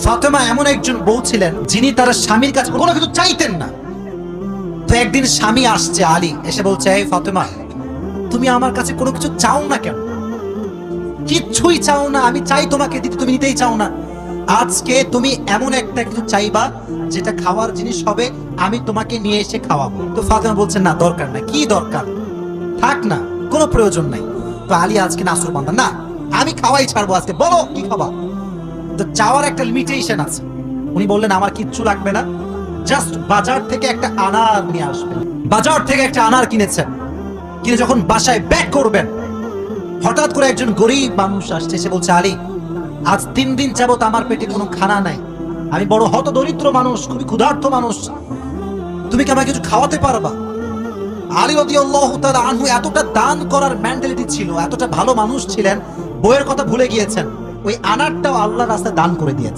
ফাতেমা এমন একজন বউ ছিলেন যিনি তার স্বামীর কাছে কোনো কিছু চাইতেন না। তো একদিন স্বামী আসছে, আলী এসে বলছে, এই ফাতেমা, তুমি আমার কাছে কোনো কিছু চাও না কেন? কিচ্ছুই চাও না, আমি চাই তোমাকে দিতে, তুমি নিতেই চাও না। আজকে তুমি এমন একটা কিছু চাইবা যেটা খাওয়ার জিনিস হবে, আমি তোমাকে নিয়ে এসে খাওয়াবো। তো ফাতেমা বলছেন, না দরকার না। কি দরকার? থাক না, কোনো প্রয়োজন নাই। তো আলী আজকে নাসুরবান্দা, না আমি খাওয়াই ছাড়বো আজকে, বলো কি খাবা। তো চাওয়ার একটা লিমিটেশন আছে। উনি বললেন, আমার কিচ্ছু লাগবে না, জাস্ট বাজার থেকে একটা আনার নিয়ে আসবেন। বাজার থেকে একটা আনার কিনেছেন, কিনে যখন বাসায় ব্যাক করবেন, হঠাৎ করে একজন গরিব মানুষ আসছে, সে বলছে, আলী আজ 3 দিন যাবত আমার পেটে কোনো খানা নাই, আমি বড় হত দরিদ্র মানুষ, খুবই ক্ষুধার্ত মানুষ, তুমি কি আমাকে কিছু খাওয়াতে পারবা? আলী রাদিয়াল্লাহু তাআলা আনহু এতটা দান করার মেন্টালিটি ছিল, এতটা ভালো মানুষ ছিলেন, বইয়ের কথা ভুলে গিয়েছেন, ওই আনারটাও আল্লাহর রাস্তায় দান করে দিয়েছেন।